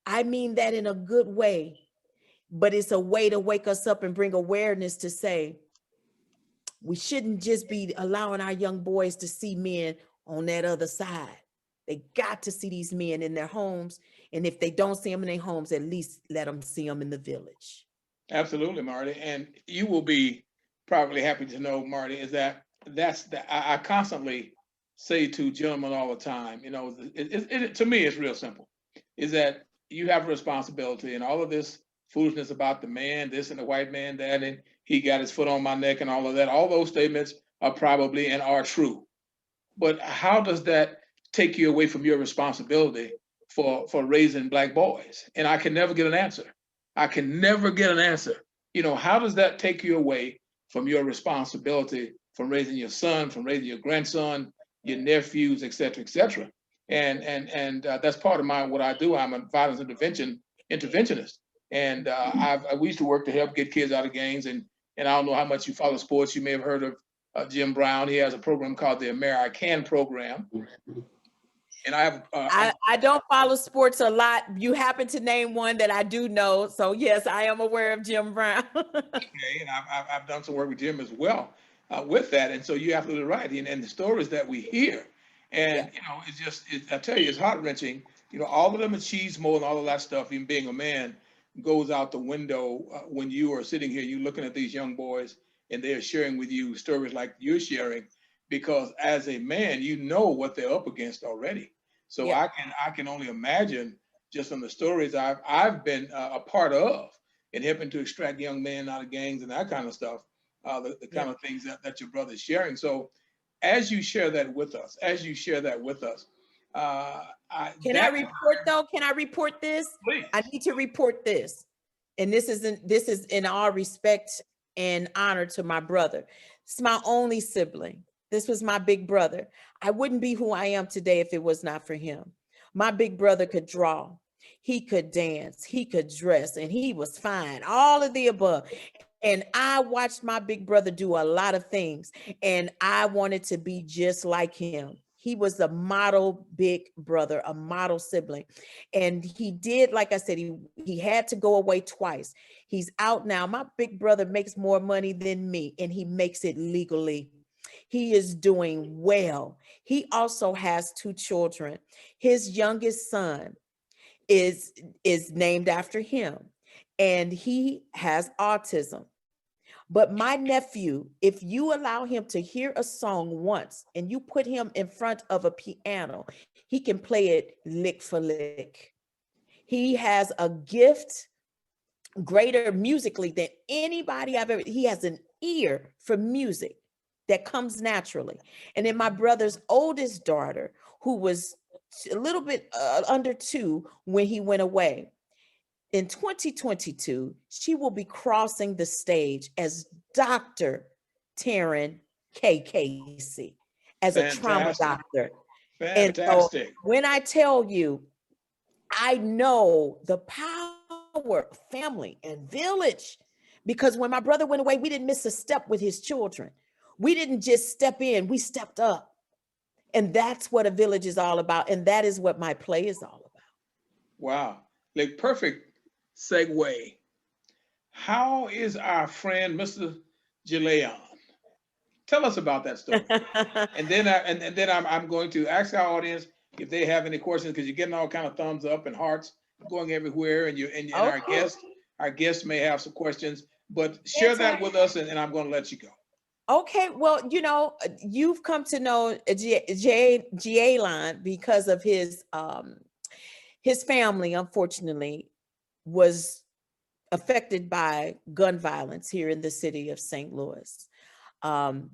I mean that in a good way. But it's a way to wake us up and bring awareness to say, we shouldn't just be allowing our young boys to see men on that other side. They got to see these men in their homes. And if they don't see them in their homes, at least let them see them in the village. Absolutely, Marty. And you will be probably happy to know, Marty, is that I constantly say to gentlemen all the time, you know, to me, it's real simple, is that you have a responsibility, and all of this foolishness about the man, this and the white man, that, and he got his foot on my neck and all of that, all those statements are probably and are true. But how does that take you away from your responsibility for raising Black boys? And I can never get an answer. I can never get an answer. How does that take you away from your responsibility, from raising your son, from raising your grandson, your nephews, et cetera, et cetera? And that's part of what I do. I'm a violence interventionist, and we used to work to help get kids out of gangs. And I don't know how much you follow sports. You may have heard of Jim Brown. He has a program called the American Program. And I have I don't follow sports a lot. You happen to name one that I do know. So yes, I am aware of Jim Brown. Okay, and I've done some work with Jim as well with that. And so you're absolutely right. And the stories that we hear, and it's just, I tell you, it's heart wrenching. All of the machismo and all of that stuff, even being a man, goes out the window when you are sitting here. You're looking at these young boys, and they're sharing with you stories like you're sharing, because as a man, you know what they're up against already. So I can only imagine, just from the stories I've been a part of, in helping to extract young men out of gangs and that kind of stuff, the kind of things that your brother's sharing. So as you share that with us, Can I report though? Can I report this? Please. I need to report this. And this is in all respect and honor to my brother. It's my only sibling. This was my big brother. I wouldn't be who I am today if it was not for him. My big brother could draw. He could dance. He could dress, and he was fine. All of the above. And I watched my big brother do a lot of things, and I wanted to be just like him. He was a model big brother, a model sibling. And he did, like I said, he had to go away twice. He's out now. My big brother makes more money than me, and he makes it legally. He is doing well. He also has 2 children. His youngest son is named after him, and he has autism. But my nephew, if you allow him to hear a song once and you put him in front of a piano, he can play it lick for lick. He has a gift greater musically than anybody I've ever. He has an ear for music that comes naturally. And then my brother's oldest daughter, who was a little bit under 2 when he went away, in 2022, she will be crossing the stage as Dr. Taryn K. Casey, as a trauma doctor. Fantastic. And so when I tell you, I know the power of family and village, because when my brother went away, we didn't miss a step with his children. We didn't just step in, we stepped up. And that's what a village is all about. And that is what my play is all about. Wow. Like, perfect segue. How is our friend, Mr. Jaleon? Tell us about that story. And then I'm going to ask our audience if they have any questions, because you're getting all kind of thumbs up and hearts going everywhere. And our guests may have some questions, but share that with us, and I'm going to let you go. Okay, well, you've come to know Jalen because of his family, unfortunately, was affected by gun violence here in the city of St. Louis. In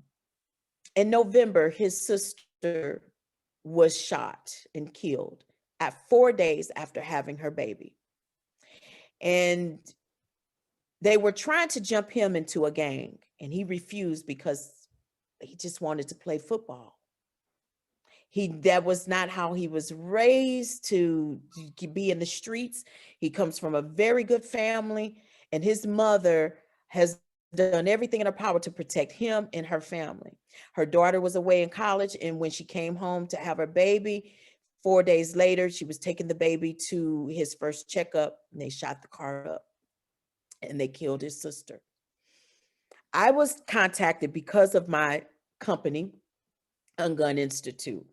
November, his sister was shot and killed at 4 days after having her baby. And they were trying to jump him into a gang, and he refused because he just wanted to play football. That was not how he was raised, to be in the streets. He comes from a very good family, and his mother has done everything in her power to protect him and her family. Her daughter was away in college, and when she came home to have her baby, 4 days later, she was taking the baby to his first checkup, and they shot the car up, and they killed his sister. I was contacted because of my company, UnGun Institute,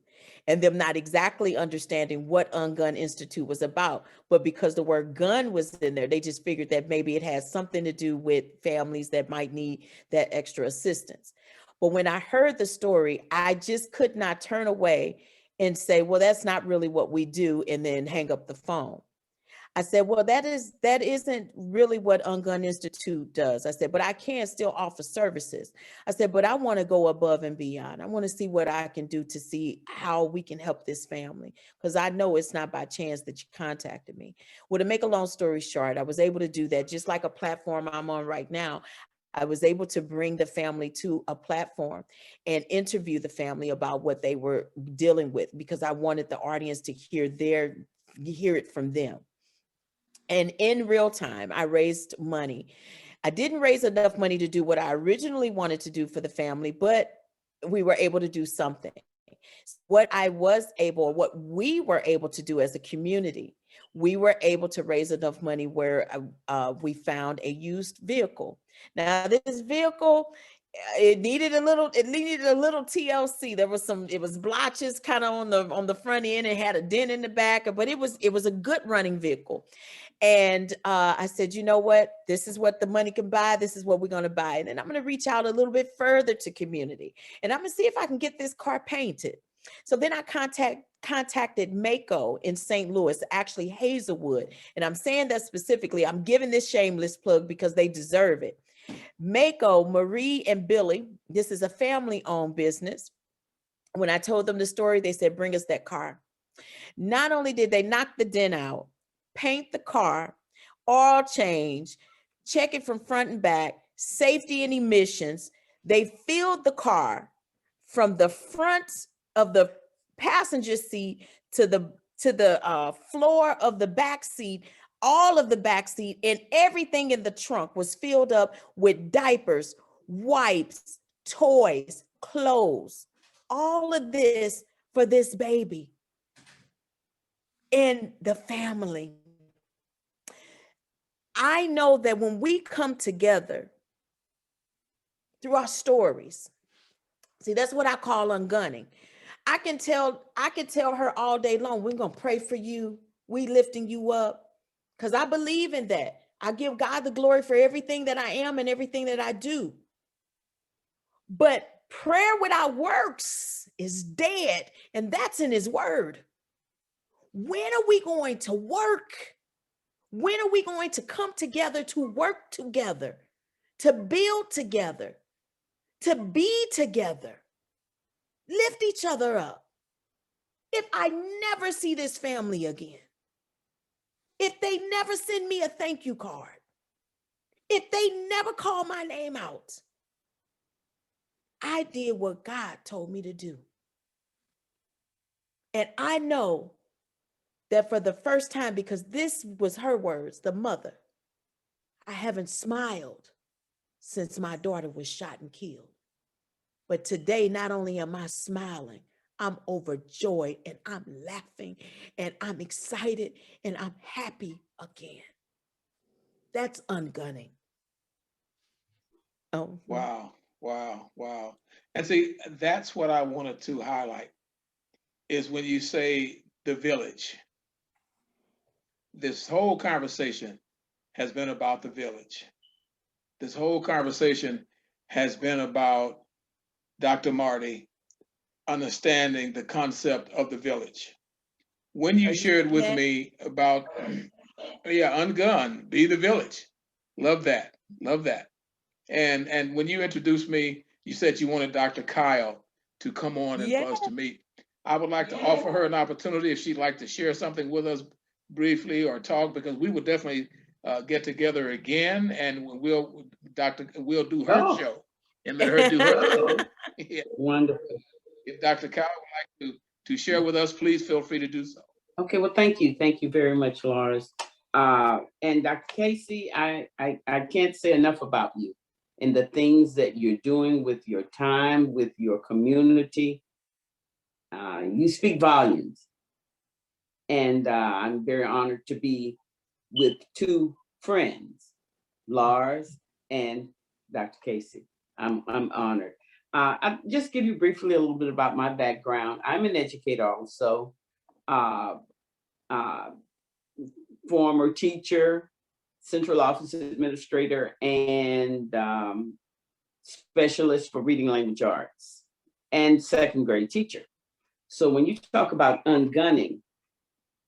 and them not exactly understanding what UnGun Institute was about, but because the word gun was in there, they just figured that maybe it had something to do with families that might need that extra assistance. But when I heard the story, I just could not turn away and say, well, that's not really what we do, and then hang up the phone. I said, well, that isn't really what UnGun Institute does. I said, but I can still offer services. I said, but I want to go above and beyond. I want to see what I can do to see how we can help this family, because I know it's not by chance that you contacted me. Well, to make a long story short, I was able to do that, just like a platform I'm on right now. I was able to bring the family to a platform and interview the family about what they were dealing with, because I wanted the audience to hear it from them. And in real time, I raised money. I didn't raise enough money to do what I originally wanted to do for the family, but we were able to do something. What we were able to do as a community, we were able to raise enough money where we found a used vehicle. Now, this vehicle, it needed a little TLC. It was blotches kind of on the front end. It had a dent in the back, but it was a good running vehicle. And I said, you know what? This is what the money can buy. This is what we're going to buy. And then I'm going to reach out a little bit further to community. And I'm going to see if I can get this car painted. So then I contacted Mako in St. Louis, actually Hazelwood. And I'm saying that specifically. I'm giving this shameless plug because they deserve it. Mako, Marie, and Billy, this is a family-owned business. When I told them the story, they said, bring us that car. Not only did they knock the dent out, paint the car, oil change, check it from front and back, safety and emissions. They filled the car from the front of the passenger seat to the floor of the back seat. All of the back seat and everything in the trunk was filled up with diapers, wipes, toys, clothes, all of this for this baby and the family. I know that when we come together through our stories, see, that's what I call ungunning. I can tell her all day long, we're going to pray for you. We lifting you up, because I believe in that. I give God the glory for everything that I am and everything that I do. But prayer without works is dead, and that's in his word. When are we going to work? When are we going to come together to work together, to build together, to be together, lift each other up? If I never see this family again, if they never send me a thank you card, if they never call my name out, I did what God told me to do. And I know that for the first time, because this was her words, the mother, I haven't smiled since my daughter was shot and killed. But today, not only am I smiling, I'm overjoyed and I'm laughing and I'm excited and I'm happy again. That's ungunning. Oh, Wow, wow, wow. And see, that's what I wanted to highlight is when you say the village. This whole conversation has been about the village. This whole conversation has been about Dr. Marty understanding the concept of the village. When you shared with me about, yeah, UnGun, be the village. Love that, love that. And when you introduced me, you said you wanted Dr. Kyle to come on and for us to meet. I would like to offer her an opportunity if she'd like to share something with us briefly or talk, because we would definitely get together again and we'll do her show and let her do her show. Yeah. Wonderful. If Dr. Kyle would like to share with us, please feel free to do so. Okay, well, thank you. Thank you very much, Lars. And Dr. Casey, I can't say enough about you and the things that you're doing with your time, with your community. You speak volumes. And I'm very honored to be with two friends, Lars and Dr. Casey. I'm honored. I'll just give you briefly a little bit about my background. I'm an educator also, former teacher, central office administrator, and specialist for reading language arts, and second grade teacher. So when you talk about ungunning,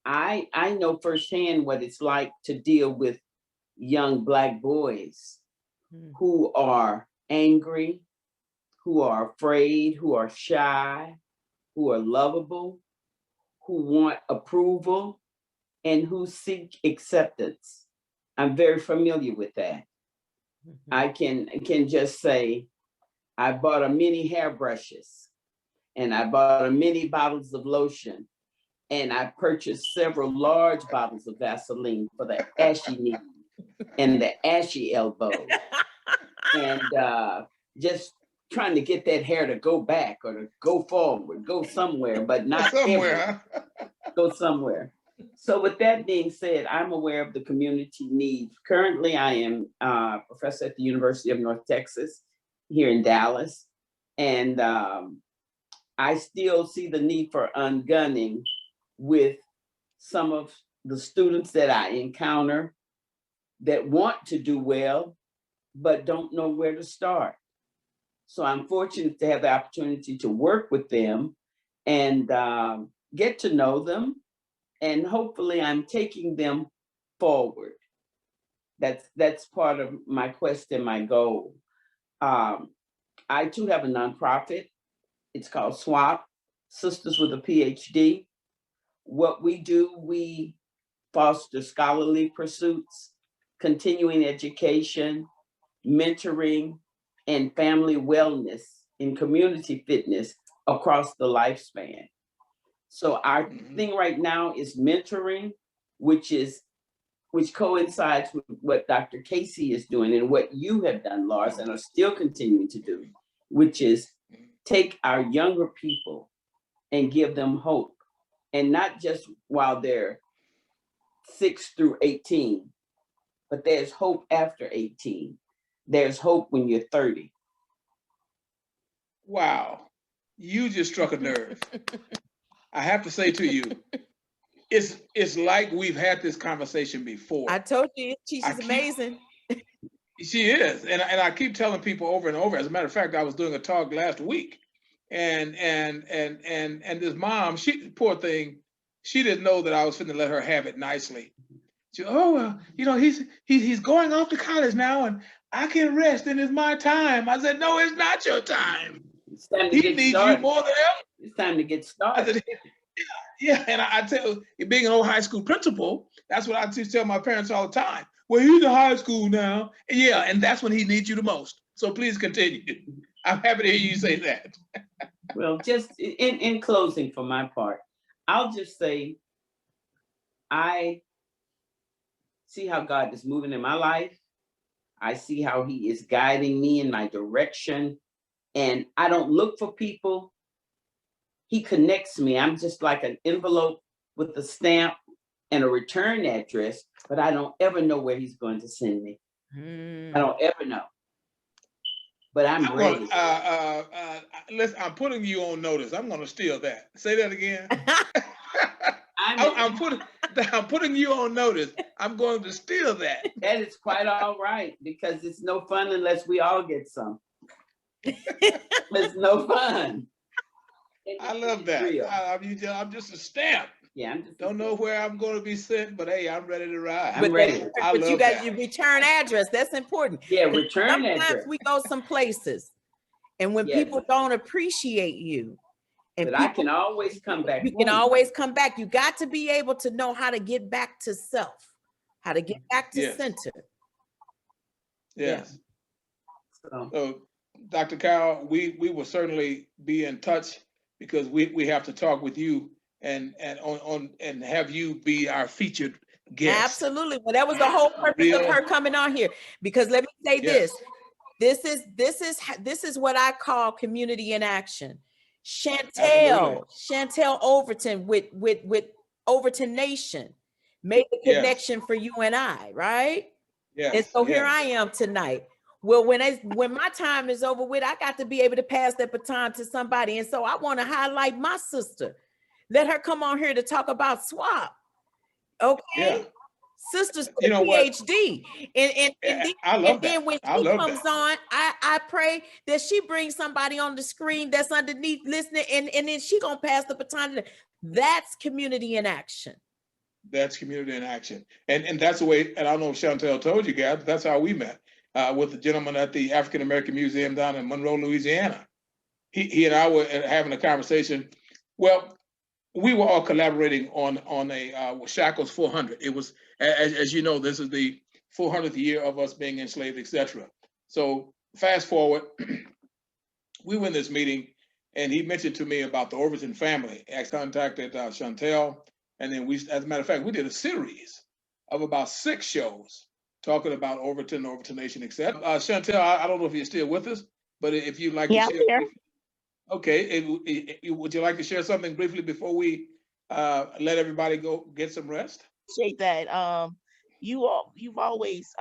I know firsthand what it's like to deal with young Black boys who are angry, who are afraid, who are shy, who are lovable, who want approval, and who seek acceptance. I'm very familiar with that. I can just say, I bought a many hairbrushes, and I bought a many bottles of lotion, and I purchased several large bottles of Vaseline for the ashy knee and the ashy elbow, and just trying to get that hair to go back or to go forward, go somewhere, but not Somewhere, huh? go somewhere. So with that being said, I'm aware of the community needs. Currently, I am a professor at the University of North Texas here in Dallas. And I still see the need for ungunning with some of the students that I encounter that want to do well, but don't know where to start. So I'm fortunate to have the opportunity to work with them and get to know them. And hopefully I'm taking them forward. That's part of my quest and my goal. I too have a nonprofit. It's called SWAP, Sisters with a PhD. What we do, we foster scholarly pursuits, continuing education, mentoring, and family wellness in community fitness across the lifespan. So our thing right now is mentoring, which coincides with what Dr. Casey is doing and what you have done, Lars, and are still continuing to do, which is take our younger people and give them hope. And not just while they're 6 through 18, but there's hope after 18. There's hope when you're 30. Wow, you just struck a nerve. I have to say to you, it's like we've had this conversation before. I told you, she's amazing. She is, and I keep telling people over and over. As a matter of fact, I was doing a talk last week, and this mom, she, poor thing, she didn't know that I was finna let her have it nicely. She, oh well, you know, he's going off to college now, and I can rest, and it's my time. I said, no, it's not your time. It's time to He get needs started. you more than ever. It's time to get I started. said, yeah, and I tell you, being an old high school principal, that's what I just tell my parents all the time. Well, he's in high school now. Yeah, and that's when he needs you the most. So please continue. I'm happy to hear you say that. Well, just in closing for my part, I'll just say, I see how God is moving in my life. I see how he is guiding me in my direction. And I don't look for people. He connects me. I'm just like an envelope with a stamp and a return address, but I don't ever know where he's going to send me. I don't ever know. But I'm ready. Listen, I'm putting you on notice. I'm going to steal that. Say that again. I'm putting you on notice. I'm going to steal that. That is quite all right, because it's no fun unless we all get some. It's no fun. I love that. I'm just a stamp. Yeah, I'm just don't know where I'm going to be sent, but hey, I'm ready to ride. I'm ready. But you got your return address. That's important. Yeah, return address. Sometimes we go some places, and when people don't appreciate you, and but I can always come back. You can always come back. You got to be able to know how to get back to self, how to get back to center. Yes. Yeah. So, Dr. Carol, we will certainly be in touch, because we have to talk with you and have you be our featured guest. Absolutely. Well, that was the whole purpose of her coming on here, because let me say this is what I call community in action. Chantel Overton with Overton Nation made the connection for you and I, right? Yes. And so here I am tonight. Well, when my time is over with, I got to be able to pass that baton to somebody. And so I want to highlight my sister. Let her come on here to talk about SWAP. Okay. Yeah. Sisters with a PhD. And then when she comes on, I pray that she brings somebody on the screen that's underneath listening, and then she gonna pass the baton. That's community in action. That's community in action. And that's the way, and I don't know if Chantel told you guys, but that's how we met with the gentleman at the African American Museum down in Monroe, Louisiana. He and I were having a conversation. Well, we were all collaborating on a Shackles 400. It was, as you know, this is the 400th year of us being enslaved, etc. So fast forward, we were in this meeting, and he mentioned to me about the Overton family. I contacted Chantel, and then we, as a matter of fact, we did a series of about 6 shows talking about Overton, Overton Nation, etc. Chantel, I don't know if you're still with us, but if you'd like to Yeah, share. I'm here. Okay, would you like to share something briefly before we let everybody go get some rest? Appreciate that. You've always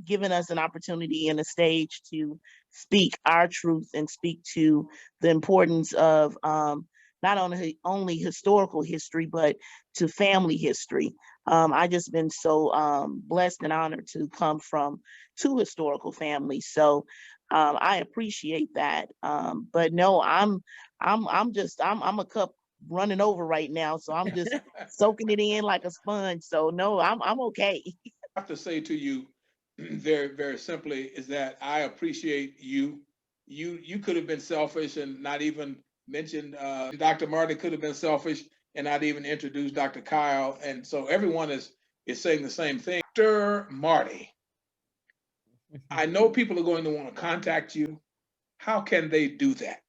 given us an opportunity and a stage to speak our truth and speak to the importance of not only historical history, but to family history. I just been so blessed and honored to come from 2 historical families. So I appreciate that. But no, I'm a cup running over right now. So I'm just soaking it in like a sponge. So no, I'm okay. I have to say to you very, very simply is that I appreciate you. You could have been selfish and not even mentioned Dr. Marty could have been selfish and not even introduced Dr. Kyle. And so everyone is saying the same thing. Dr. Marty, I know people are going to want to contact you. How can they do that?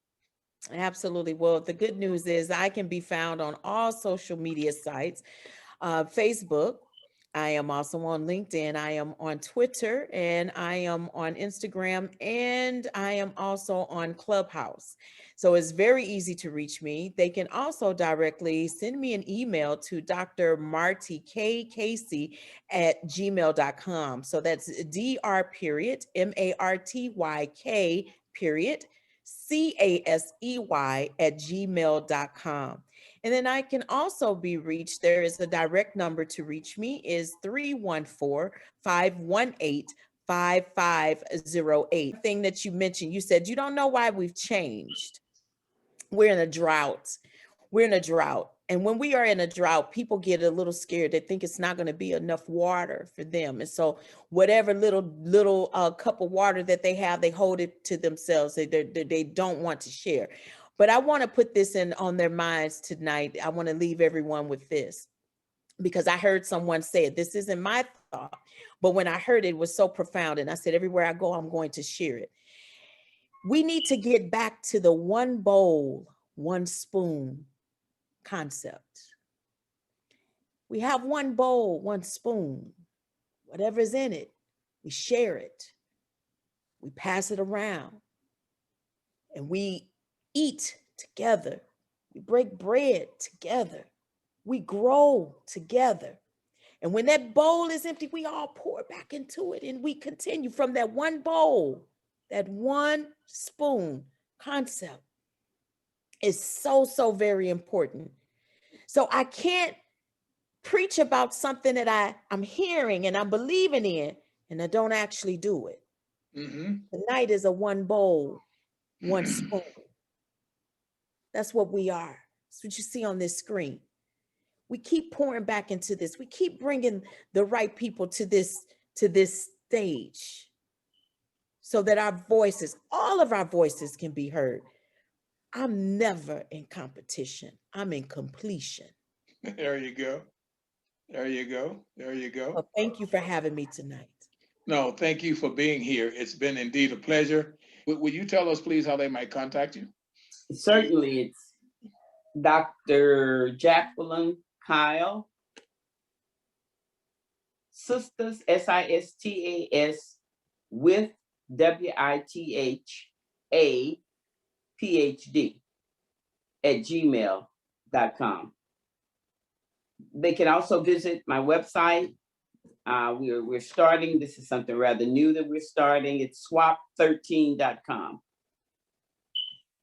Absolutely. Well, the good news is I can be found on all social media sites, Facebook. I am also on LinkedIn. I am on Twitter, and I am on Instagram, and I am also on Clubhouse. So it's very easy to reach me. They can also directly send me an email to Dr. Marty KKC at gmail.com. So that's Dr. period MARTYK period CASEY at gmail.com. And then I can also be reached. There is a direct number to reach me is 314-518-5508. Thing that you mentioned, you said you don't know why we've changed. We're in a drought. We're in a drought. And when we are in a drought, people get a little scared. They think it's not going to be enough water for them. And so whatever little cup of water that they have, they hold it to themselves. They don't want to share. But I want to put this on their minds tonight. I want to leave everyone with this, because I heard someone say it. This isn't my thought, but when I heard it, it was so profound. And I said, everywhere I go, I'm going to share it. We need to get back to the one bowl, one spoon concept. We have one bowl, one spoon, whatever's in it, we share it. We pass it around and we eat together. We break bread together. We grow together. And when that bowl is empty, we all pour back into it and we continue from that one bowl, that one spoon concept is so very important. So I can't preach about something that I'm hearing and I'm believing in, and I don't actually do it. Tonight is a one bowl, one spoon. That's what we are. That's what you see on this screen. We keep pouring back into this. We keep bringing the right people to this stage so that our voices, all of our voices, can be heard. I'm never in competition. I'm in completion. There you go. There you go. There you go. Well, thank you for having me tonight. No, thank you for being here. It's been indeed a pleasure. Would you tell us, please, how they might contact you? Certainly, it's Dr. Jacqueline Kyle, Sisters, SISTAS, with WITHA PhD at gmail.com. They can also visit my website. We're starting, this is something rather new that we're starting. It's swap13.com.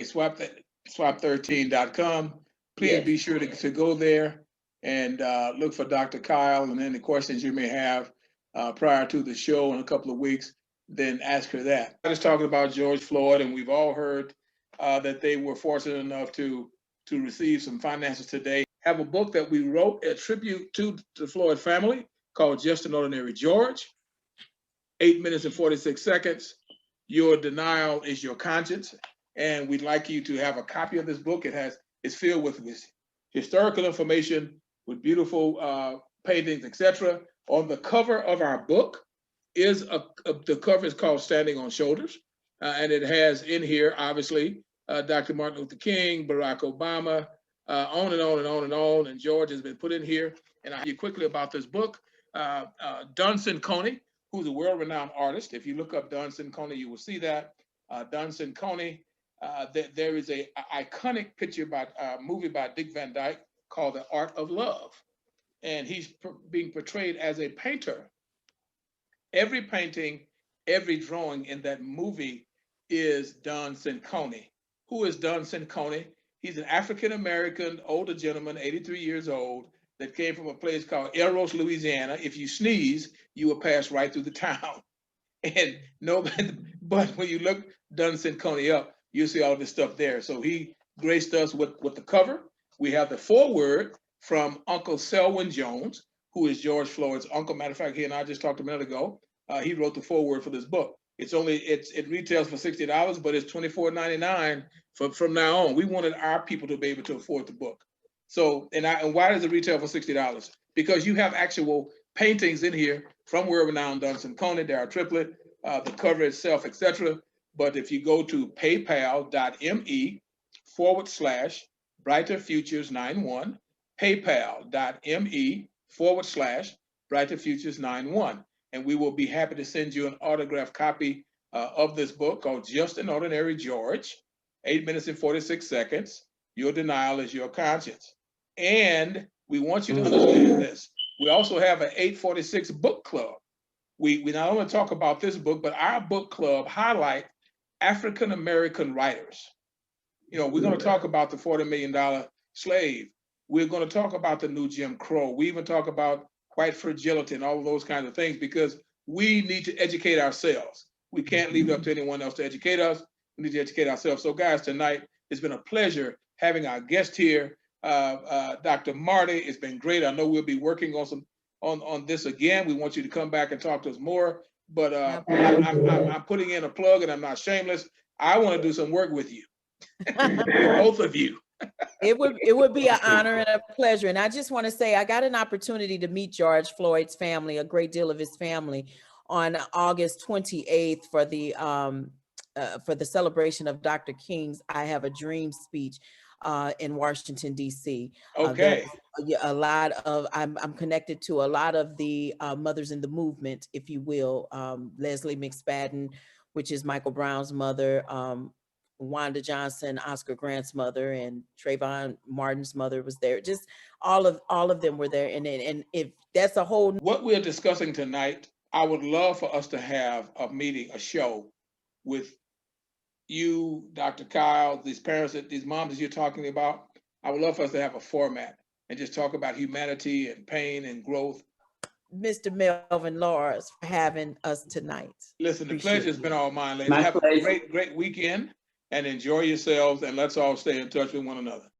Swap13.com. Please Yes. be sure to go there and look for Dr. Kyle, and any questions you may have prior to the show in a couple of weeks, then ask her that. I was talking about George Floyd, and we've all heard that they were fortunate enough to receive some finances today. have a book that we wrote, a tribute to the Floyd family, called Just an Ordinary George. 8 minutes and 46 seconds. Your denial is your conscience. And we'd like you to have a copy of this book. It's filled with this historical information, with beautiful paintings, etc. On the cover of our book is the cover is called Standing on Shoulders. And it has in here, obviously, Dr. Martin Luther King, Barack Obama, on and on and on and on. And George has been put in here. And I'll tell you quickly about this book. Dunstan Coney, who's a world-renowned artist. If you look up Dunstan Coney, you will see that. Dunstan Coney, there is a iconic picture by movie by Dick Van Dyke called The Art of Love. And he's being portrayed as a painter. Every painting, every drawing in that movie is Dunstan Coney. Who is Dunstan Coney? He's an African-American older gentleman, 83 years old, that came from a place called Eros, Louisiana. If you sneeze, you will pass right through the town. And nobody, but when you look Dunstan Coney up, you'll see all this stuff there. So he graced us with the cover. We have the foreword from Uncle Selwyn Jones, who is George Floyd's uncle. Matter of fact, he and I just talked a minute ago. He wrote the foreword for this book. It retails for $60, but it's $24.99 from now on. We wanted our people to be able to afford the book. So, and why does it retail for $60? Because you have actual paintings in here from world-renowned Dunstan Coney, there are triplet, the cover itself, etc. But if you go to paypal.me/brighterfutures91, paypal.me/brighterfutures91, and we will be happy to send you an autographed copy of this book called Just an Ordinary George, 8 minutes and 46 seconds. Your denial is your conscience. And we want you to understand this. We also have an 846 book club. We not only talk about this book, but our book club highlight African-American writers. You know, we're going to talk about the $40 million slave. We're going to talk about the new Jim Crow. We even talk about white fragility and all of those kinds of things, because we need to educate ourselves. We can't leave it up to anyone else to educate us. We need to educate ourselves. So guys, tonight, it's been a pleasure having our guest here, Dr. Marty. It's been great. I know we'll be working on this again. We want you to come back and talk to us more, but I'm putting in a plug, and I'm not shameless. I want to do some work with you, with both of you. It would be an honor and a pleasure. And I just want to say, I got an opportunity to meet George Floyd's family, a great deal of his family, on August 28th for the celebration of Dr. King's I Have a Dream speech in Washington, D.C. Okay. I'm connected to a lot of the mothers in the movement, if you will. Leslie McSpadden, which is Michael Brown's mother, Wanda Johnson, Oscar Grant's mother, and Trayvon Martin's mother was there. Just all of them were there. And if that's a whole. What we're discussing tonight, I would love for us to have a meeting, a show with you, Dr. Kyle, these parents, these moms that you're talking about. I would love for us to have a format and just talk about humanity and pain and growth. Mr. Melvin Lars, for having us tonight. Listen, the Appreciate pleasure's been all mine, ladies. My Have pleasure. a great weekend and enjoy yourselves, and let's all stay in touch with one another.